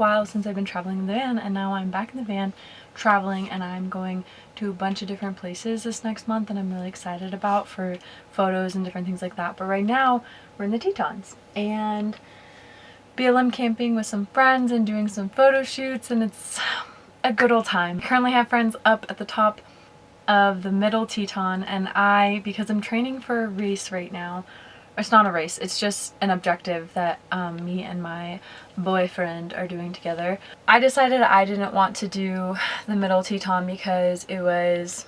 while since I've been traveling in the van, and now I'm back in the van traveling, and I'm going to a bunch of different places this next month, and I'm really excited about for photos and different things like that. But right now we're in the Tetons and BLM camping with some friends and doing some photo shoots, and it's a good old time. I currently have friends up at the top of the middle Teton, and because I'm training for a race right now, it's not a race, it's just an objective that me and my boyfriend are doing together. I decided I didn't want to do the middle Teton because it was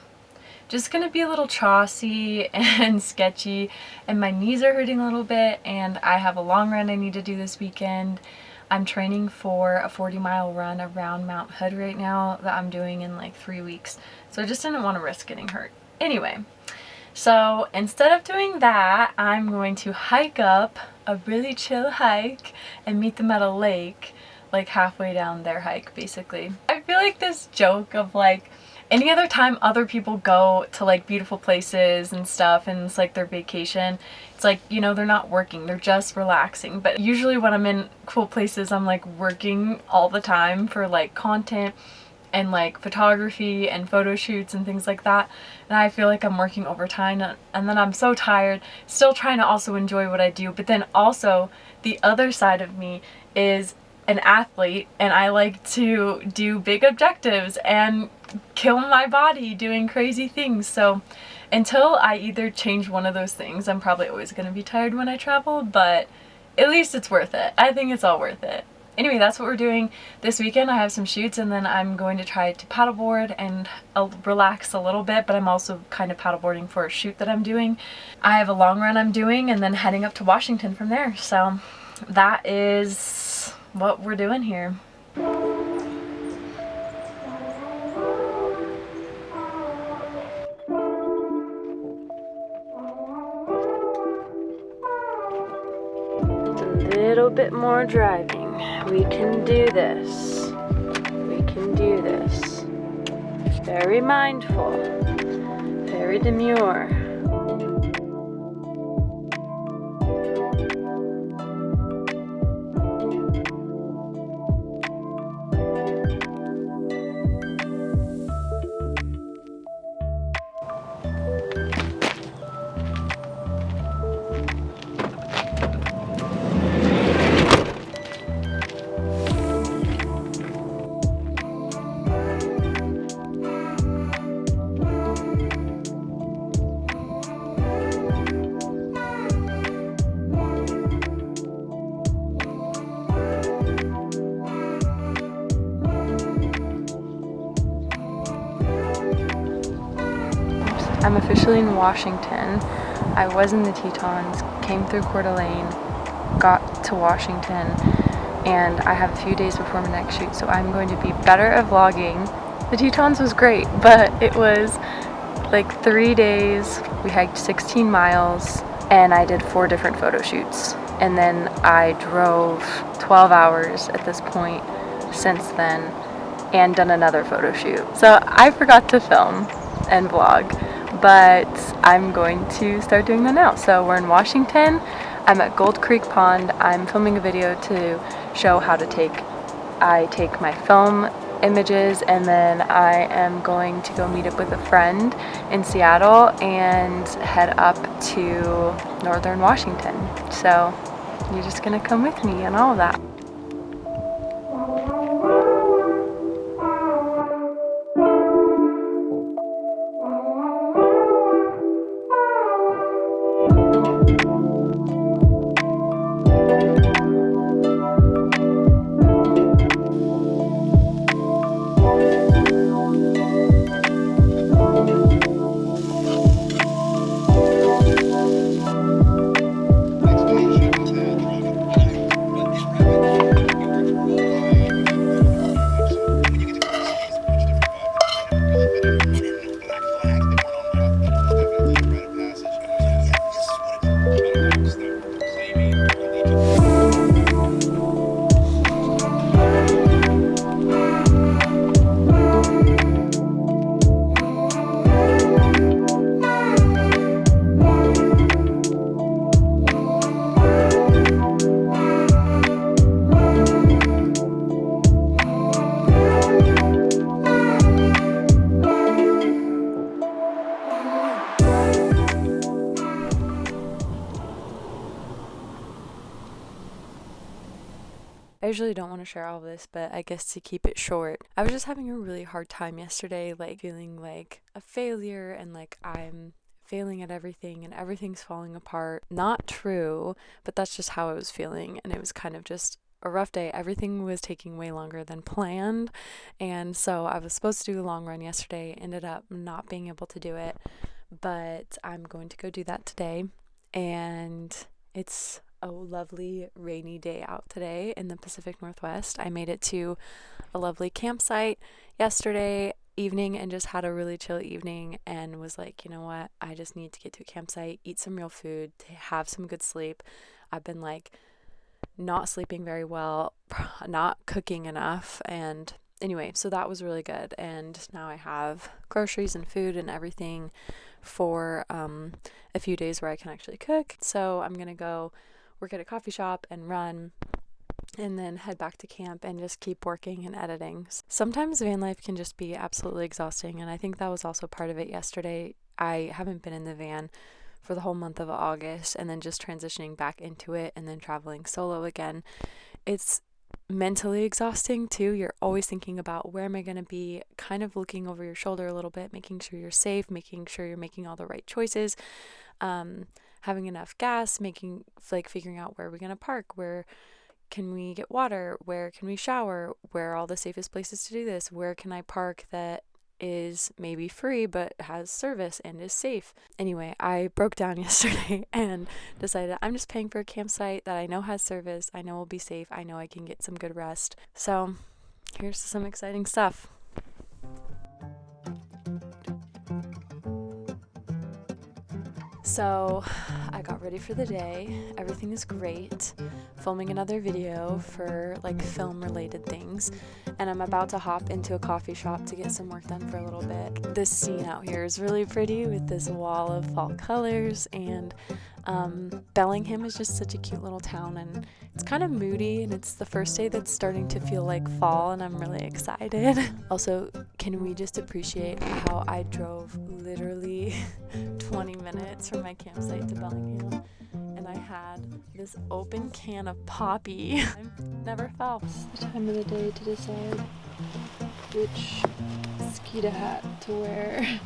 just gonna be a little chossy and sketchy, and my knees are hurting a little bit, and I have a long run I need to do this weekend. I'm training for a 40-mile run around Mount Hood right now that I'm doing in like 3 weeks, so I just didn't want to risk getting hurt. Anyway, so instead of doing that, I'm going to hike up a really chill hike and meet them at a lake, like halfway down their hike basically. I feel like this joke of like, any other time other people go to like beautiful places and stuff and it's like their vacation, it's like, you know, they're not working, they're just relaxing. But usually when I'm in cool places, I'm like working all the time for like content and like photography and photo shoots and things like that, and I feel like I'm working overtime, and then I'm so tired, still trying to also enjoy what I do. But then also the other side of me is an athlete, and I like to do big objectives and kill my body doing crazy things. So until I either change one of those things, I'm probably always going to be tired when I travel, but at least it's worth it. I think it's all worth it. Anyway, that's what we're doing this weekend. I have some shoots, and then I'm going to try to paddleboard and relax a little bit, but I'm also kind of paddleboarding for a shoot that I'm doing. I have a long run I'm doing, and then heading up to Washington from there. So that is what we're doing here. A little bit more driving. We can do this. We can do this. Very mindful. Very demure. I'm officially in Washington. I was in the Tetons, came through Coeur d'Alene, got to Washington, and I have a few days before my next shoot, so I'm going to be better at vlogging. The Tetons was great, but it was like 3 days. We hiked 16 miles, and I did 4 different photo shoots. And then I drove 12 hours at this point since then, and done another photo shoot. So I forgot to film and vlog, but I'm going to start doing that now. So we're in Washington. I'm at Gold Creek Pond. I'm filming a video to show how to I take my film images, and then I am going to go meet up with a friend in Seattle and head up to northern Washington. So you're just gonna come with me and all of that. I usually don't want to share all of this, but I guess to keep it short, I was just having a really hard time yesterday, like feeling like a failure and like I'm failing at everything and everything's falling apart. Not true, but that's just how I was feeling, and it was kind of just a rough day. Everything was taking way longer than planned, and so I was supposed to do a long run yesterday, ended up not being able to do it, but I'm going to go do that today. And it's a lovely rainy day out today in the Pacific Northwest. I made it to a lovely campsite yesterday evening and just had a really chill evening and was like, you know what, I just need to get to a campsite, eat some real food, to have some good sleep. I've been like not sleeping very well, not cooking enough, and anyway, so that was really good. And now I have groceries and food and everything for a few days where I can actually cook. So I'm gonna go work at a coffee shop and run, and then head back to camp and just keep working and editing. Sometimes van life can just be absolutely exhausting, and I think that was also part of it yesterday. I haven't been in the van for the whole month of August, and then just transitioning back into it and then traveling solo again. It's mentally exhausting too. You're always thinking about where am I going to be, kind of looking over your shoulder a little bit, making sure you're safe, making sure you're making all the right choices, having enough gas, figuring out where we're going to park, where can we get water, where can we shower, where are all the safest places to do this, where can I park that is maybe free but has service and is safe. Anyway, I broke down yesterday and decided I'm just paying for a campsite that I know has service, I know will be safe, I know I can get some good rest. So here's some exciting stuff. So I got ready for the day. Everything is great. Filming another video for like film related things, and I'm about to hop into a coffee shop to get some work done for a little bit. This scene out here is really pretty with this wall of fall colors, and Bellingham is just such a cute little town, and it's kind of moody, and it's the first day that's starting to feel like fall, and I'm really excited. Also, can we just appreciate how I drove literally 20 minutes from my campsite to Bellingham, and I had this open can of poppy. I never fell. It's the time of the day to decide which mosquito hat to wear.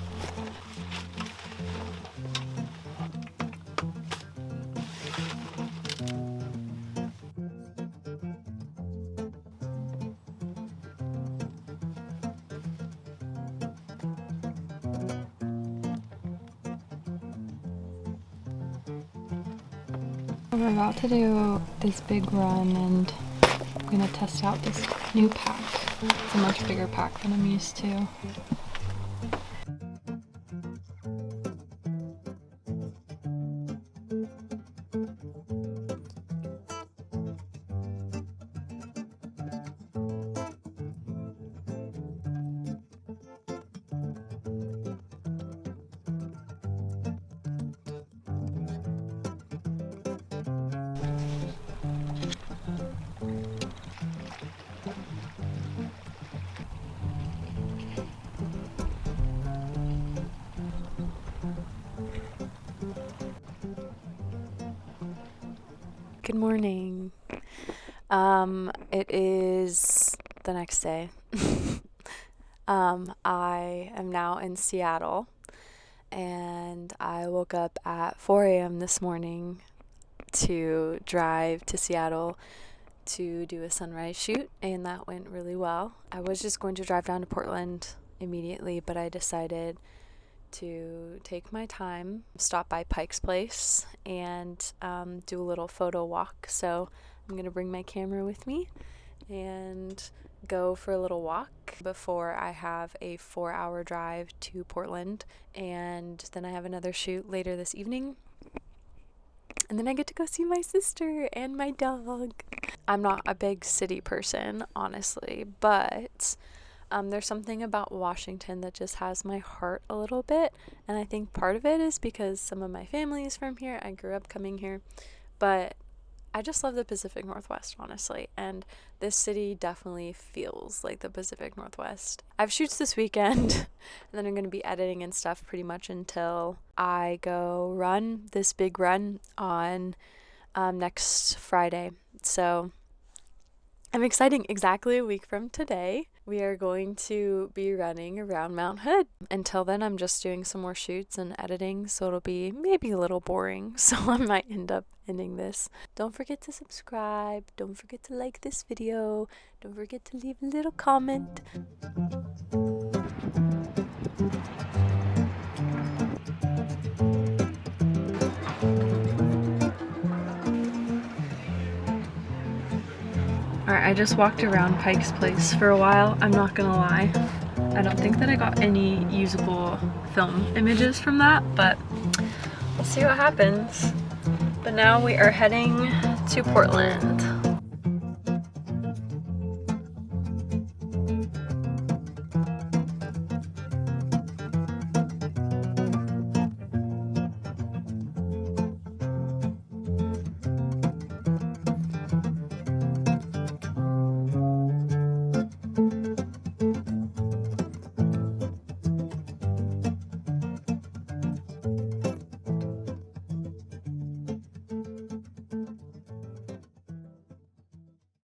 We're about to do this big run, and I'm going to test out this new pack. It's a much bigger pack than I'm used to. Good morning. It is the next day. I am now in Seattle, and I woke up at 4 a.m. this morning to drive to Seattle to do a sunrise shoot, and that went really well. I was just going to drive down to Portland immediately, but I decided to take my time, stop by Pike's Place, and do a little photo walk. So I'm going to bring my camera with me and go for a little walk before I have a 4-hour drive to Portland, and then I have another shoot later this evening, and then I get to go see my sister and my dog. I'm not a big city person, honestly, but there's something about Washington that just has my heart a little bit, and I think part of it is because some of my family is from here. I grew up coming here, but I just love the Pacific Northwest, honestly, and this city definitely feels like the Pacific Northwest. I have shoots this weekend, and then I'm going to be editing and stuff pretty much until I go run this big run on next Friday. So I'm excited. Exactly a week from today, we are going to be running around Mount Hood. Until then, I'm just doing some more shoots and editing, so it'll be maybe a little boring, so I might end up ending this. Don't forget to subscribe. Don't forget to like this video. Don't forget to leave a little comment. Alright, I just walked around Pike's Place for a while. I'm not gonna lie. I don't think that I got any usable film images from that, but we'll see what happens. But now we are heading to Portland.